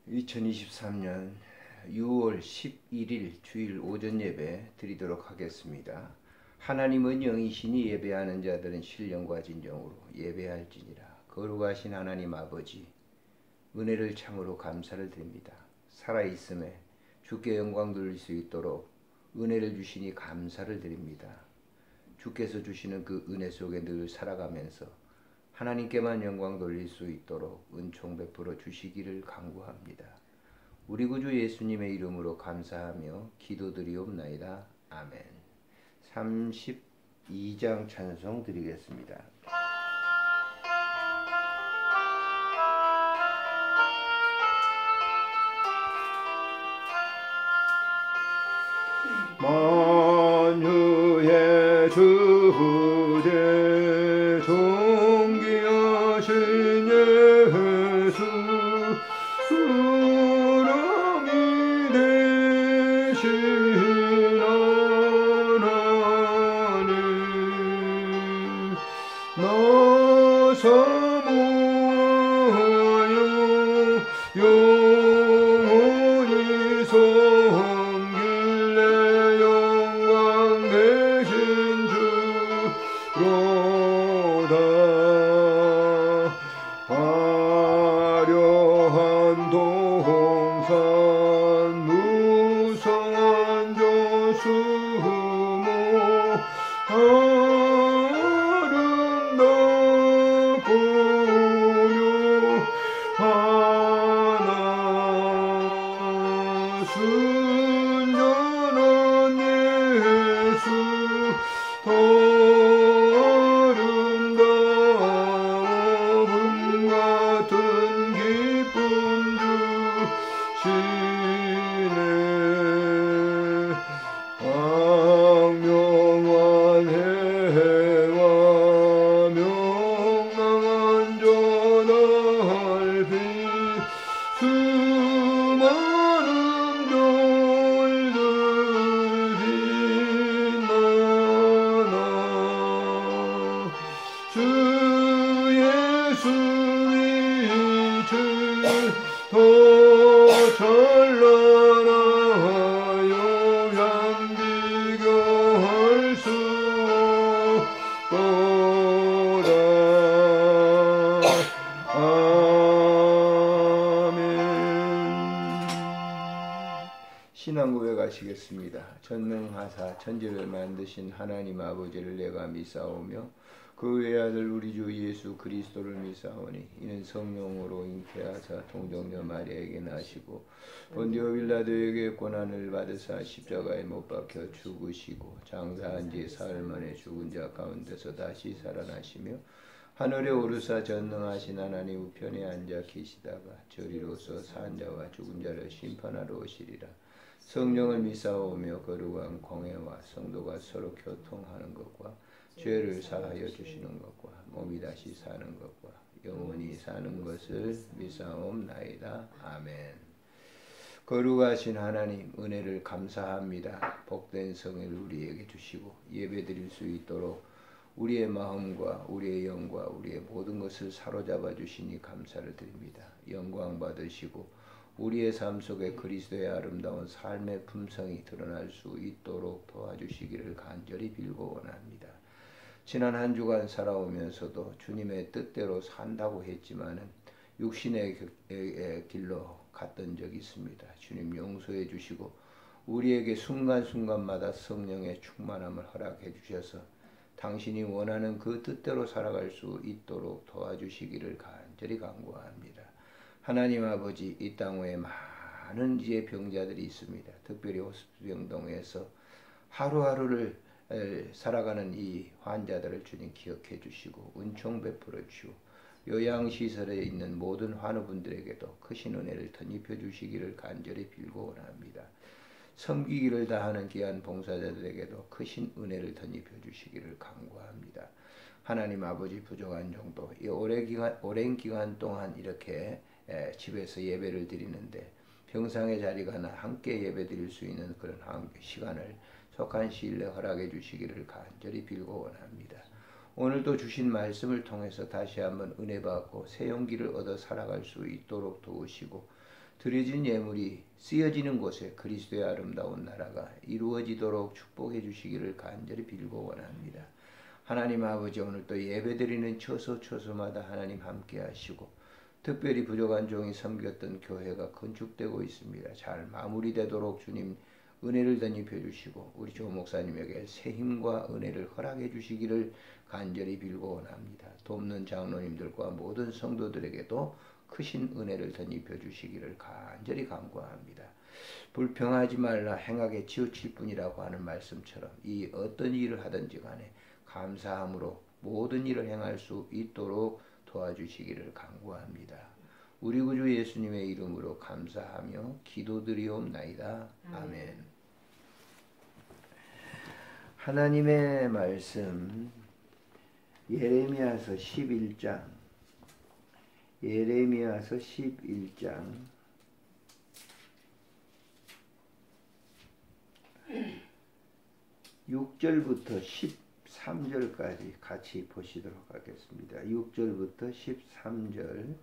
2023년 6월 11일 주일 오전 예배 드리도록 하겠습니다. 하나님은 영이시니 예배하는 자들은 신령과 진정으로 예배할지니라. 거룩하신 하나님 아버지, 은혜를 참으로 감사를 드립니다. 살아있음에 주께 영광 돌릴 수 있도록 은혜를 주시니 감사를 드립니다. 주께서 주시는 그 은혜 속에 늘 살아가면서 하나님께만 영광 돌릴 수 있도록 은총 베풀어 주시기를 간구합니다. 우리 구주 예수님의 이름으로 감사하며 기도드리옵나이다. 아멘. 32장 찬송 드리겠습니다. 만유의 주제 존귀하신 예수 사랑이 되신 하나님 나 사모하여 영원히 섬길래 영광 되신 주로다. 화려한 동산 무성한 저수모 아름답고 묘하나 순전한 예수 더 아름다워 금 같은 기쁨 주시네. 광명한 해와 명랑한 저 넓이 수많은 별들 빛나나 주 예수 빛을 더 찬란하여 양 비교할 수 없도다. 아멘. 신앙고백 하시겠습니다. 전능하사 천지를 만드신 하나님 아버지를 내가 믿사오며 그 외아들 우리 주 예수 그리스도를 믿사오니 이는 성령으로 잉태하사 동정녀 마리아에게 나시고 본디오 빌라도에게 고난을 받으사 십자가에 못 박혀 죽으시고 장사한 지 사흘 만에 죽은 자 가운데서 다시 살아나시며 하늘에 오르사 전능하신 하나님 우편에 앉아 계시다가 저리로서 산 자와 죽은 자를 심판하러 오시리라. 성령을 믿사오며 거룩한 공회와 성도가 서로 교통하는 것과 죄를 사하여 주시는 것과 몸이 다시 사는 것과 영원히 사는 것을 믿사옵나이다. 아멘. 거룩하신 하나님, 은혜를 감사합니다. 복된 성을 우리에게 주시고 예배드릴 수 있도록 우리의 마음과 우리의 영과 우리의 모든 것을 사로잡아 주시니 감사를 드립니다. 영광 받으시고 우리의 삶 속에 그리스도의 아름다운 삶의 품성이 드러날 수 있도록 도와주시기를 간절히 빌고 원합니다. 지난 한 주간 살아오면서도 주님의 뜻대로 산다고 했지만은 육신의 길로 갔던 적이 있습니다. 주님 용서해 주시고 우리에게 순간순간마다 성령의 충만함을 허락해 주셔서 당신이 원하는 그 뜻대로 살아갈 수 있도록 도와주시기를 간절히 간구합니다. 하나님 아버지, 이 땅 외에 많은 이제 병자들이 있습니다. 특별히 호스병동에서 하루하루를 살아가는 이 환자들을 주님 기억해 주시고 은총 베풀어 주시고 요양시설에 있는 모든 환우분들에게도 크신 은혜를 덧입혀 주시기를 간절히 빌고 원합니다. 섬기기를 다하는 귀한 봉사자들에게도 크신 은혜를 덧입혀 주시기를 간구합니다. 하나님 아버지, 부족한 정도 이 오랜 기간 동안 이렇게 집에서 예배를 드리는데 평상의 자리가 함께 예배 드릴 수 있는 그런 시간을 속한 시일 내에 허락해 주시기를 간절히 빌고 원합니다. 오늘도 주신 말씀을 통해서 다시 한번 은혜 받고 새 용기를 얻어 살아갈 수 있도록 도우시고 드려진 예물이 쓰여지는 곳에 그리스도의 아름다운 나라가 이루어지도록 축복해 주시기를 간절히 빌고 원합니다. 하나님 아버지, 오늘 또 예배드리는 처소처소마다 하나님 함께 하시고 특별히 부족한 종이 섬겼던 교회가 건축되고 있습니다. 잘 마무리되도록 주님 은혜를 덧입혀 주시고 우리 조 목사님에게 새 힘과 은혜를 허락해 주시기를 간절히 빌고 원합니다. 돕는 장로님들과 모든 성도들에게도 크신 은혜를 덧입혀 주시기를 간절히 간구합니다. 불평하지 말라 행하게 치우칠 뿐이라고 하는 말씀처럼 이 어떤 일을 하든지 간에 감사함으로 모든 일을 행할 수 있도록 도와주시기를 간구합니다. 우리 구주 예수님의 이름으로 감사하며 기도드리옵나이다. 아멘. 하나님의 말씀 예레미야서 11장 6절부터 13절까지 같이 보시도록 하겠습니다. 6절부터 13절.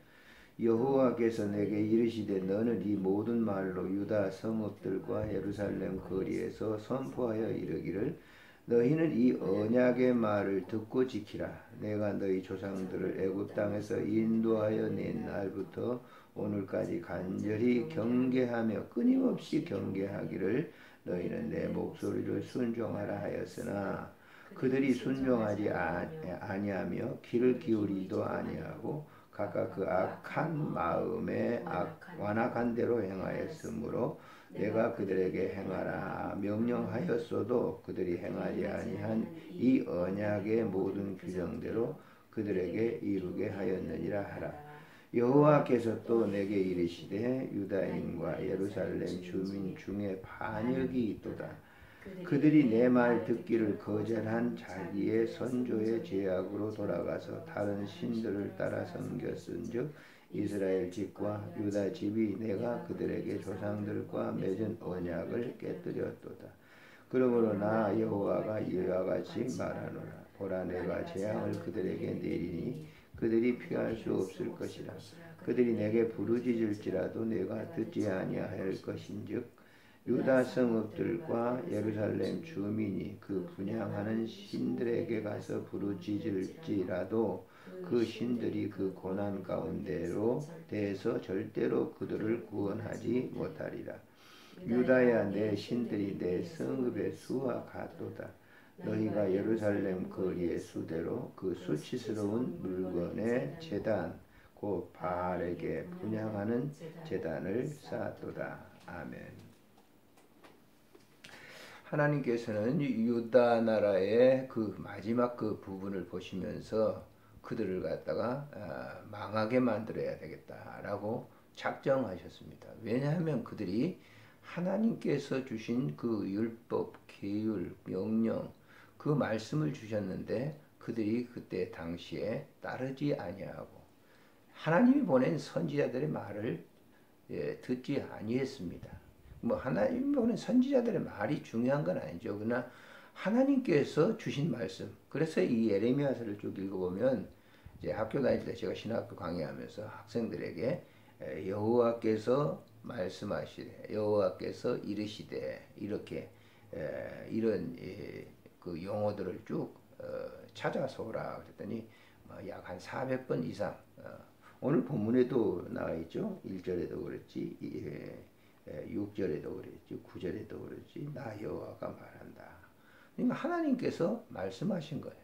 여호와께서 내게 이르시되 너는 이 모든 말로 유다 성읍들과 예루살렘 거리에서 선포하여 이르기를 너희는 이 언약의 말을 듣고 지키라. 내가 너희 조상들을 애굽 땅에서 인도하여 낸 날부터 오늘까지 간절히 경계하며 끊임없이 경계하기를 너희는 내 목소리를 순종하라 하였으나 그들이 순종하지 아니하며 귀를 기울이도 아니하고 각각 그 악한 마음에 완악한 대로 행하였으므로 내가 그들에게 행하라 명령하였어도 그들이 행하지 아니한 이 언약의 모든 규정대로 그들에게 이루게 하였느니라 하라. 여호와께서 또 내게 이르시되 유다인과 예루살렘 주민 중에 반역이 있도다. 그들이 내 말 듣기를 거절한 자기의 선조의 죄악으로 돌아가서 다른 신들을 따라 섬겼은즉 이스라엘 집과 유다 집이 내가 그들에게 조상들과 맺은 언약을 깨뜨렸도다. 그러므로 나 여호와가 이와 같이 말하노라. 보라, 내가 재앙을 그들에게 내리니 그들이 피할 수 없을 것이라. 그들이 내게 부르짖을지라도 내가 듣지 아니할 것인즉 유다 성읍들과 예루살렘 주민이 그 분향하는 신들에게 가서 부르짖을지라도 그 신들이 그 고난 가운데로 대해서 절대로 그들을 구원하지 못하리라. 유다야, 내 신들이 내 성읍의 수와 같도다. 너희가 예루살렘 거리의 수대로 그 수치스러운 물건의 제단 곧 바알에게 분향하는 제단을 쌓았도다. 아멘. 하나님께서는 유다 나라의 그 마지막 그 부분을 보시면서 그들을 갖다가 망하게 만들어야 되겠다라고 작정하셨습니다. 왜냐하면 그들이 하나님께서 주신 그 율법, 계율, 명령 그 말씀을 주셨는데 그들이 그때 당시에 따르지 아니하고 하나님이 보낸 선지자들의 말을 듣지 아니했습니다. 뭐 하나님 보낸 선지자들의 말이 중요한 건 아니죠. 그러나 하나님께서 주신 말씀. 그래서 이 예레미야서를 쭉 읽어보면 이제 학교 다닐 때 제가 신학교 강의하면서 학생들에게 여호와께서 말씀하시되 여호와께서 이르시되 이렇게 이런 그 용어들을 쭉 찾아서 오라 그랬더니 약 한 400번 이상 오늘 본문에도 나와 있죠. 1절에도 그랬지 6절에도 그랬지 9절에도 그랬지 나 여호와가 말한다. 그러니까 하나님께서 말씀하신 거예요.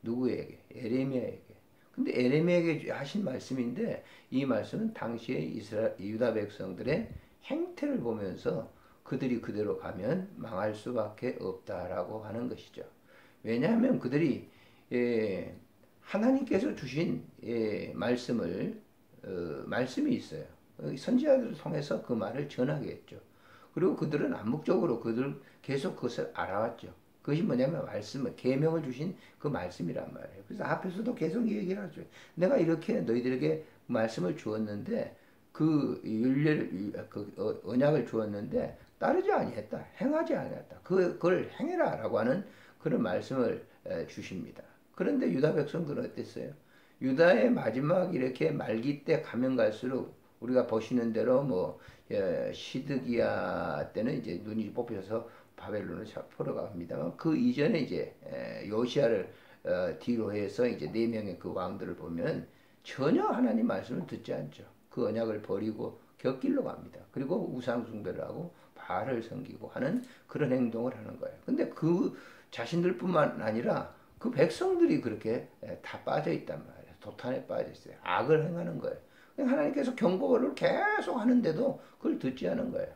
누구에게? 에레미야에게. 근데 에레미야에게 하신 말씀인데 이 말씀은 당시에 유다 백성들의 행태를 보면서 그들이 그대로 가면 망할 수밖에 없다라고 하는 것이죠. 왜냐하면 그들이 하나님께서 주신 말씀이 있어요. 선지자들을 통해서 그 말을 전하게 했죠. 그리고 그들은 암묵적으로 계속 그것을 알아왔죠. 그것이 뭐냐면 계명을 주신 그 말씀이란 말이에요. 그래서 앞에서도 계속 얘기를 하죠. 내가 이렇게 너희들에게 말씀을 주었는데 언약을 주었는데 따르지 아니했다. 행하지 아니했다. 그걸 행해라라고 하는 그런 말씀을 주십니다. 그런데 유다 백성들은 어땠어요? 유다의 마지막 이렇게 말기 때 가면 갈수록 우리가 보시는 대로 시드기야 때는 이제 눈이 뽑혀서 바벨론을 포로가 갑니다만 그 이전에 이제 요시아를 뒤로 해서 이제 4명의 그 왕들을 보면 전혀 하나님 말씀을 듣지 않죠. 그 언약을 버리고 곁길로 갑니다. 그리고 우상 숭배를 하고 바알을 섬기고 하는 그런 행동을 하는 거예요. 근데 그 자신들뿐만 아니라 그 백성들이 그렇게 다 빠져 있단 말이에요. 도탄에 빠져 있어요. 악을 행하는 거예요. 하나님께서 경고를 계속 하는데도 그걸 듣지 않은 거예요.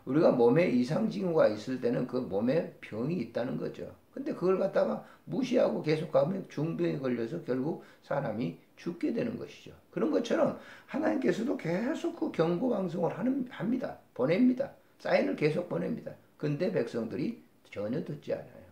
우리가 몸에 이상 징후가 있을 때는 그 몸에 병이 있다는 거죠. 근데 그걸 갖다가 무시하고 계속 가면 중병이 걸려서 결국 사람이 죽게 되는 것이죠. 그런 것처럼 하나님께서도 계속 그 경고 방송을 합니다. 보냅니다. 사인을 계속 보냅니다. 근데 백성들이 전혀 듣지 않아요.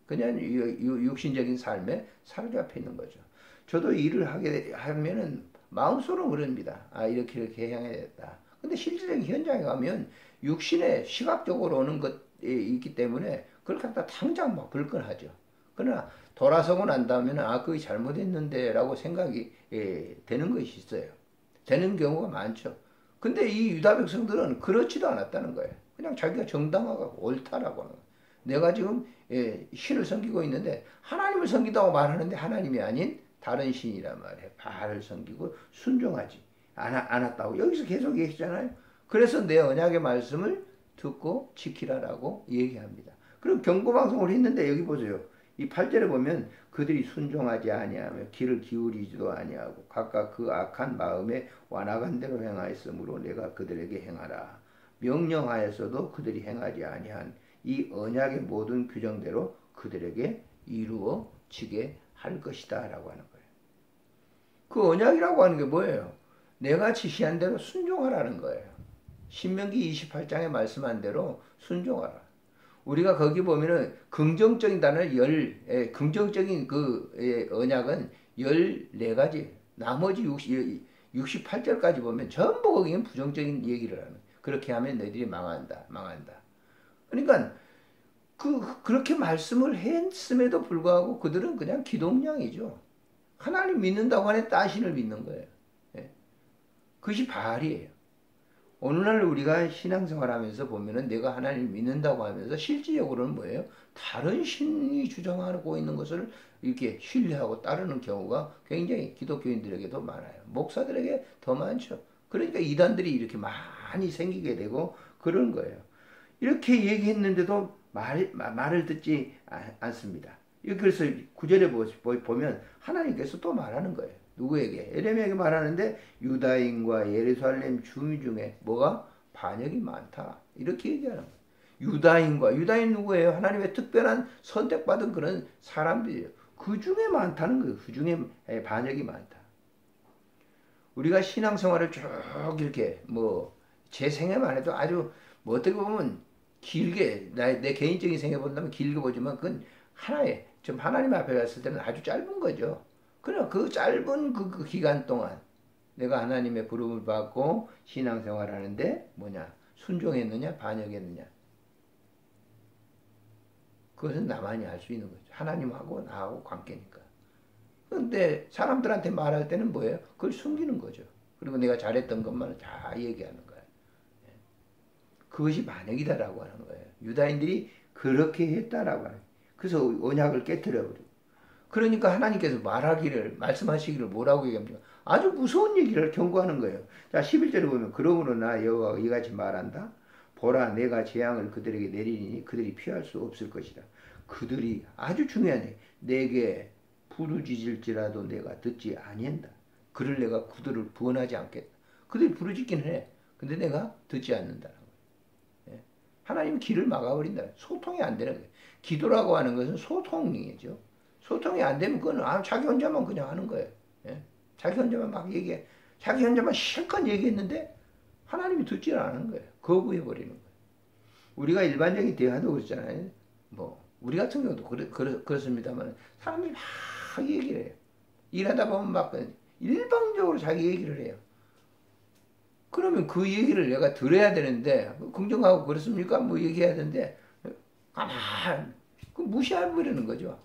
그냥 육신적인 삶에 사로잡혀 있는 거죠. 저도 일을 하게 하면은 마음속으로 그럽니다. 이렇게 해야겠다. 근데 실질적인 현장에 가면 육신에 시각적으로 오는 것이 있기 때문에 그걸 갖다 당장 막 불끈하죠. 그러나 돌아서고 난 다음에는 그게 잘못했는데 라고 생각이 되는 것이 있어요. 되는 경우가 많죠. 근데 이 유다 백성들은 그렇지도 않았다는 거예요. 그냥 자기가 정당하고 옳다라고 하는 거예요. 내가 지금 신을 섬기고 있는데 하나님을 섬기다고 말하는데 하나님이 아닌 다른 신이란 말이에요. 바알을 섬기고 순종하지 않았다고 여기서 계속 얘기했잖아요. 그래서 내 언약의 말씀을 듣고 지키라라고 얘기합니다. 그럼 경고방송을 했는데 여기 보세요. 이 8절에 보면 그들이 순종하지 아니하며 귀를 기울이지도 아니하고 각각 그 악한 마음에 완악한 대로 행하였으므로 내가 그들에게 행하라. 명령하였어도 그들이 행하지 아니한 이 언약의 모든 규정대로 그들에게 이루어지게 할 것이다 라고 하는 거예요. 그 언약이라고 하는 게 뭐예요? 내가 지시한 대로 순종하라는 거예요. 신명기 28장에 말씀한 대로 순종하라. 우리가 거기 보면은 긍정적인 단어 긍정적인 그 언약은 14가지, 나머지 68절까지 보면 전부 거기는 부정적인 얘기를 하는. 그렇게 하면 너희들이 망한다. 그러니까 그렇게 말씀을 했음에도 불구하고 그들은 그냥 기독량이죠. 하나님 믿는다고 하는 따신을 믿는 거예요. 그것이 바알이에요. 오늘날 우리가 신앙생활하면서 보면은 내가 하나님을 믿는다고 하면서 실질적으로는 뭐예요? 다른 신이 주장하고 있는 것을 이렇게 신뢰하고 따르는 경우가 굉장히 기독교인들에게도 많아요. 목사들에게 더 많죠. 그러니까 이단들이 이렇게 많이 생기게 되고 그런 거예요. 이렇게 얘기했는데도 말을 듣지 않습니다. 그래서 9절에 보면 하나님께서 또 말하는 거예요. 누구에게? 에레미야에게 말하는데 유다인과 예루살렘 주민 중에 뭐가? 반역이 많다. 이렇게 얘기하는 거예요. 유다인 누구예요? 하나님의 특별한 선택받은 그런 사람들이에요. 그 중에 많다는 거예요. 그 중에 반역이 많다. 우리가 신앙생활을 쭉 이렇게 제 생애만 해도 아주 어떻게 보면 길게 내 개인적인 생애 본다면 길게 보지만 그건 좀 하나님 앞에 갔을 때는 아주 짧은 거죠. 그러나 그 짧은 그 기간 동안 내가 하나님의 부름을 받고 신앙생활 하는데 순종했느냐 반역했느냐. 그것은 나만이 알 수 있는 거죠. 하나님하고 나하고 관계니까. 그런데 사람들한테 말할 때는 뭐예요? 그걸 숨기는 거죠. 그리고 내가 잘했던 것만을 다 얘기하는 거예요. 그것이 반역이다라고 하는 거예요. 유다인들이 그렇게 했다라고 하는 거예요. 그래서 언약을 깨트려버리고. 그러니까 하나님께서 말씀하시기를 뭐라고 얘기합니까? 아주 무서운 얘기를 경고하는 거예요. 자, 11절에 보면 그러므로 나 여호와가 이같이 말한다. 보라 내가 재앙을 그들에게 내리니 그들이 피할 수 없을 것이다. 그들이 아주 중요하네. 내게 부르짖을지라도 내가 듣지 아니한다. 그를 내가 그들을 구원하지 않겠다. 그들이 부르짖기는 해. 근데 내가 듣지 않는다는 거예요. 하나님은 길을 막아버린다. 소통이 안 되는 거예요. 기도라고 하는 것은 소통이죠. 소통이 안 되면 그건 자기 혼자만 그냥 하는 거예요. 자기 혼자만 막 얘기해. 자기 혼자만 실컷 얘기했는데 하나님이 듣지 않는 거예요. 거부해버리는 거예요. 우리가 일반적인 대화도 그렇잖아요. 우리 같은 경우도 그렇습니다만 사람들이 막 얘기를 해요. 일하다 보면 막 일방적으로 자기 얘기를 해요. 그러면 그 얘기를 내가 들어야 되는데 긍정하고 그렇습니까? 얘기해야 되는데 가만 무시해버리는 거죠.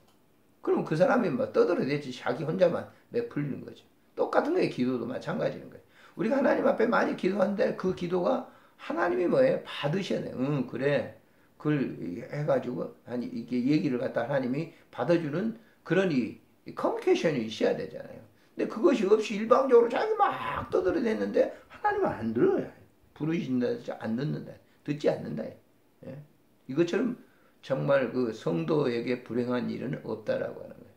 그럼 그 사람이 떠들어대지 자기 혼자만 풀리는 거죠. 똑같은 거예요. 기도도 마찬가지인 거예요. 우리가 하나님 앞에 많이 기도하는데 그 기도가 하나님이 뭐예요? 받으셔야 돼요. 응, 그래. 그걸 해가지고 이게 얘기를 갖다 하나님이 받아주는 그런 커뮤니케이션이 있어야 되잖아요. 근데 그것이 없이 일방적으로 자기 막 떠들어댔는데 하나님은 안 들어요. 부르신다 안 듣는다. 듣지 않는다. 예? 이것처럼 정말 그 성도에게 불행한 일은 없다라고 하는 거예요.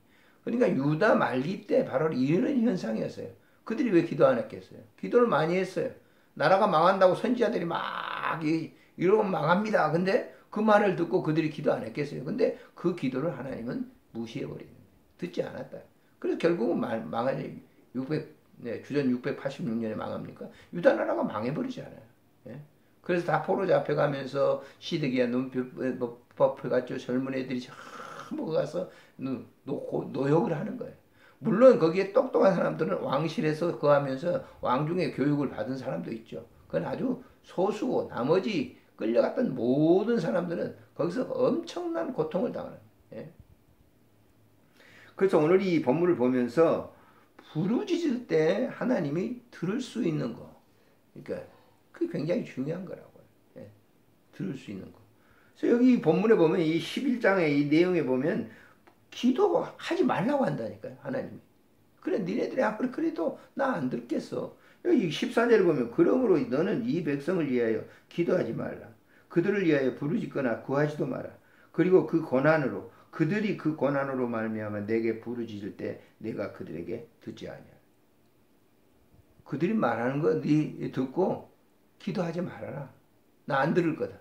그러니까 유다 말기 때 바로 이런 현상이었어요. 그들이 왜 기도 안 했겠어요? 기도를 많이 했어요. 나라가 망한다고 선지자들이 막 이러면 망합니다. 근데 그 말을 듣고 그들이 기도 안 했겠어요. 근데 그 기도를 하나님은 무시해버리는 거예요. 듣지 않았다. 그래서 결국은 망하지. 주전 686년에 망합니까? 유다 나라가 망해버리잖아요. 예? 그래서 다 포로 잡혀가면서 시드기야 눈법해가지고 젊은 애들이 전부 가서 노역을 하는 거예요. 물론 거기에 똑똑한 사람들은 왕실에서 거하면서 왕중의 교육을 받은 사람도 있죠. 그건 아주 소수고 나머지 끌려갔던 모든 사람들은 거기서 엄청난 고통을 당하는 거예요. 예? 그래서 오늘 이 본문을 보면서 부르짖을 때 하나님이 들을 수 있는 거. 그러니까 그게 굉장히 중요한 거라고요. 예, 들을 수 있는 거. 그래서 여기 본문에 보면 이 11장의 이 내용에 보면 기도하지 말라고 한다니까요. 하나님이. 그래 니네들이 그래도 나 안 듣겠어. 여기 14절에 보면 그러므로 너는 이 백성을 위하여 기도하지 말라. 그들을 위하여 부르짖거나 구하지도 마라. 그리고 그들이 그 고난으로 말미암아 내게 부르짖을 때 내가 그들에게 듣지 아니하라. 그들이 말하는 거 네 듣고 기도하지 말아라. 나 안 들을 거다.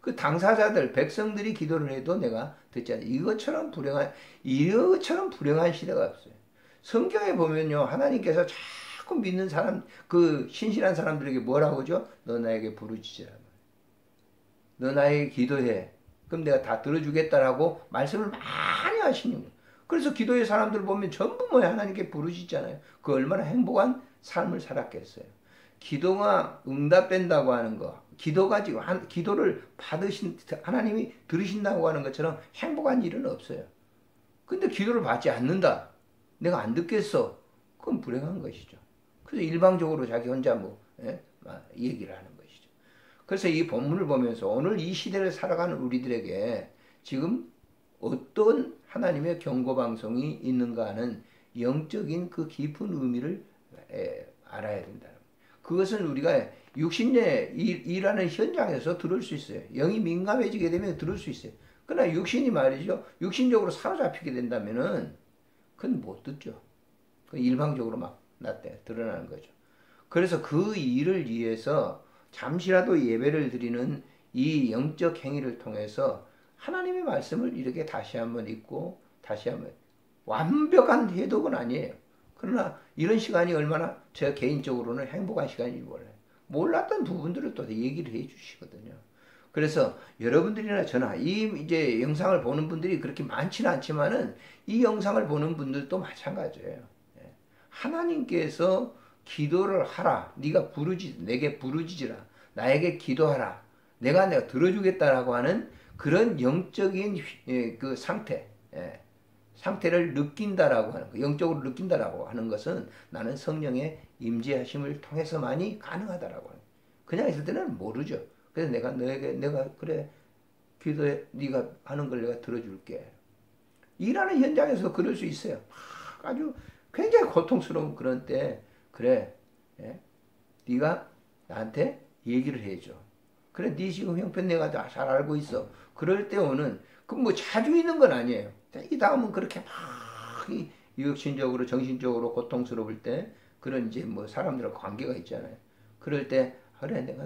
그 당사자들, 백성들이 기도를 해도 내가 듣지 않아. 이것처럼 불행한 시대가 없어요. 성경에 보면요, 하나님께서 자꾸 믿는 사람, 그 신실한 사람들에게 뭐라고 하죠? 너 나에게 부르짖으라. 너 나에게 기도해. 그럼 내가 다 들어주겠다라고 말씀을 많이 하시는 거예요. 그래서 기도의 사람들 보면 전부 뭐야? 하나님께 부르짖잖아요. 그 얼마나 행복한 삶을 살았겠어요. 기도가 응답된다고 하는 거, 기도가 지금 기도를 하나님이 들으신다고 하는 것처럼 행복한 일은 없어요. 근데 기도를 받지 않는다. 내가 안 듣겠어. 그건 불행한 것이죠. 그래서 일방적으로 자기 혼자 얘기를 하는 것이죠. 그래서 이 본문을 보면서 오늘 이 시대를 살아가는 우리들에게 지금 어떤 하나님의 경고방송이 있는가 하는 영적인 그 깊은 의미를 알아야 된다. 그것은 우리가 육신의 일하는 현장에서 들을 수 있어요. 영이 민감해지게 되면 들을 수 있어요. 그러나 육신이 말이죠. 육신적으로 사로잡히게 된다면은 그건 못 듣죠. 그건 일방적으로 막 드러나는 거죠. 그래서 그 일을 위해서 잠시라도 예배를 드리는 이 영적 행위를 통해서 하나님의 말씀을 이렇게 다시 한번 읽고 다시 한번 완벽한 해독은 아니에요. 그러나 이런 시간이 얼마나 제가 개인적으로는 행복한 시간인지 몰라요. 몰랐던 부분들을 또 얘기를 해 주시거든요. 그래서 여러분들이나 저나 이제 영상을 보는 분들이 그렇게 많지는 않지만은 이 영상을 보는 분들도 마찬가지예요. 하나님께서 기도를 하라. 네가 내게 부르짖으라. 나에게 기도하라. 내가 들어주겠다라고 하는 그런 영적인 그 상태를 느낀다라고 하는 거, 영적으로 느낀다라고 하는 것은 나는 성령의 임재하심을 통해서만이 가능하다라고 하는. 그냥 있을 때는 모르죠. 그래서 내가 그래 기도해, 네가 하는 걸 내가 들어줄게. 일하는 현장에서 그럴 수 있어요. 아주 굉장히 고통스러운 그런 때 그래, 네가 나한테 얘기를 해줘. 그래, 네 지금 형편 내가 다 잘 알고 있어. 그럴 때 오는 그 뭐 자주 있는 건 아니에요. 이 다음은 그렇게 막 육신적으로 정신적으로 고통스러울 때 그런 이제 뭐 사람들하고 관계가 있잖아요. 그럴 때 그래 내가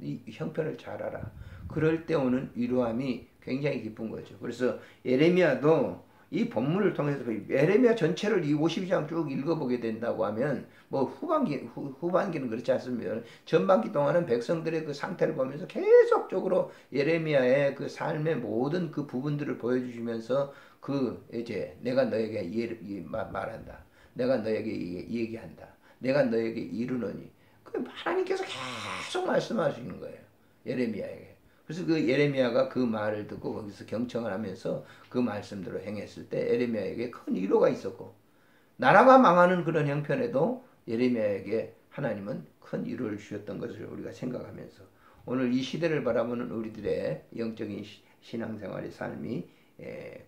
이 형편을 잘 알아. 그럴 때 오는 위로함이 굉장히 기쁜 거죠. 그래서 예레미야도 이 본문을 통해서 예레미야 전체를 이 52장 쭉 읽어보게 된다고 하면 뭐 후반기는 그렇지 않습니다. 전반기 동안은 백성들의 그 상태를 보면서 계속적으로 예레미야의 그 삶의 모든 그 부분들을 보여주시면서 그 이제 내가 너에게 말한다. 내가 너에게 얘기한다. 내가 너에게 이르노니. 그 하나님께서 계속 말씀하시는 거예요. 예레미야에게. 그래서 그 예레미야가 그 말을 듣고 거기서 경청을 하면서 그 말씀대로 행했을 때 예레미야에게 큰 위로가 있었고 나라가 망하는 그런 형편에도 예레미야에게 하나님은 큰 위로를 주셨던 것을 우리가 생각하면서 오늘 이 시대를 바라보는 우리들의 영적인 신앙생활의 삶이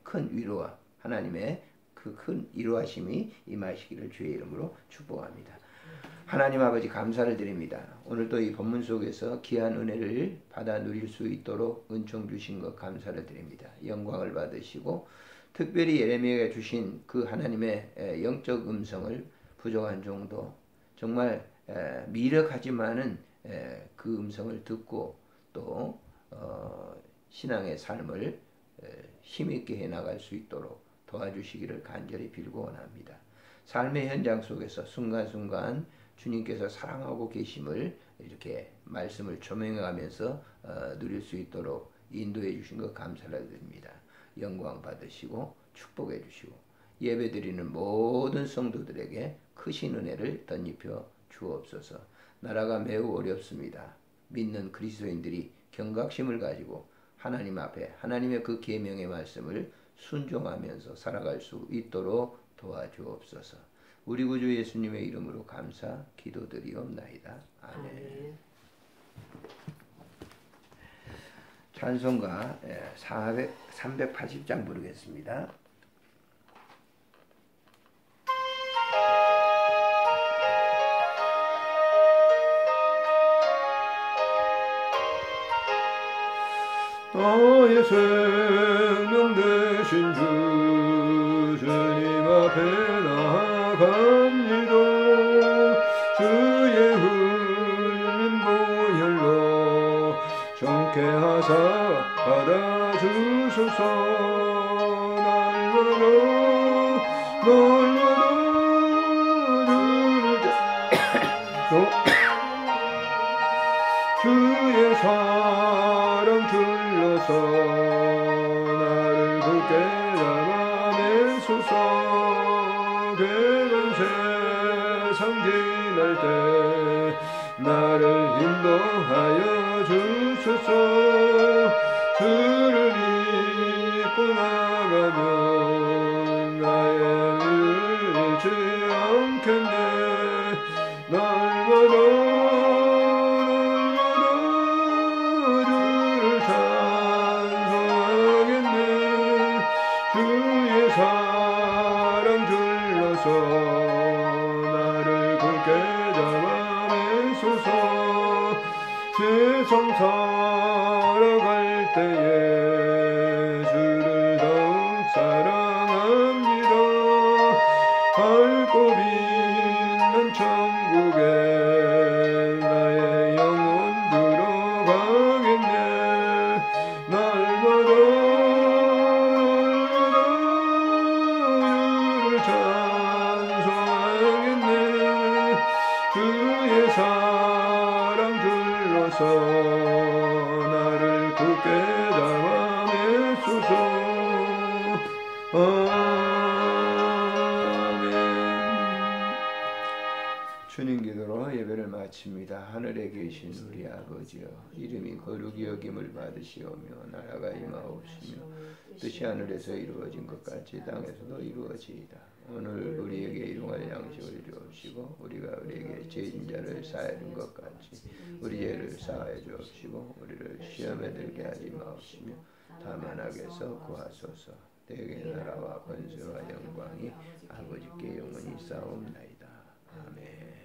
큰 위로와 하나님의 그 큰 위로하심이 임하시기를 주의 이름으로 축복합니다. 하나님 아버지 감사를 드립니다. 오늘도 이 본문 속에서 귀한 은혜를 받아 누릴 수 있도록 은총 주신 것 감사를 드립니다. 영광을 받으시고 특별히 예레미야가 주신 그 하나님의 영적 음성을 부족한 정도 정말 미력하지만은 그 음성을 듣고 또 신앙의 삶을 힘있게 해나갈 수 있도록 도와주시기를 간절히 빌고 원합니다. 삶의 현장 속에서 순간순간 주님께서 사랑하고 계심을 이렇게 말씀을 조명해가면서 누릴 수 있도록 인도해 주신 것 감사를 드립니다. 영광 받으시고 축복해 주시고 예배드리는 모든 성도들에게 크신 은혜를 덧입혀 주옵소서. 나라가 매우 어렵습니다. 믿는 그리스도인들이 경각심을 가지고 하나님 앞에 하나님의 그 계명의 말씀을 순종하면서 살아갈 수 있도록 도와주옵소서. 우리 구주 예수님의 이름으로 감사 기도드리옵나이다. 아멘. 찬송가 380장 부르겠습니다. 나의 생명 되신 주 주님 앞에 나아갑니다. 주의 흘린 보혈로 정케 하사 받아주소서. 주의 사랑 둘러서 나를 굳게 잡아내소서. 괴로운 세상 지날 때 나를 인도하여 주소서. 주를 믿고 나가면 나의 일을 잃지 않겠네. 날마다 주의 사랑 둘러서 나를 굳게 잡아내소서. 세상 살아갈 때에 주를 더욱 사랑합니다. 밝고 빛난 천국에 나의 영혼 들어가겠네. 날마다 주의 사랑 둘러서 나를 굳게 잡아내소서. 아멘. 주님 기도로 예배를 마칩니다. 하늘에 계신 우리 아버지여, 이름이 거룩히 여김을 받으시오며 나라가 임하옵시며 뜻이 하늘에서 이루어진 것 같이 땅에서도 이루어지이다. 오늘 우리에게 일용할 양식을 주옵시고 우리가 우리에게 죄진 자를 사하여 준 것 같이 우리 죄를 사하여 주옵시고 우리를 시험에 들게 하지 마옵시며 다만 악에서 구하소서. 대개 나라와 권세와 영광이 아버지께 영원히 싸움나이다. 아멘.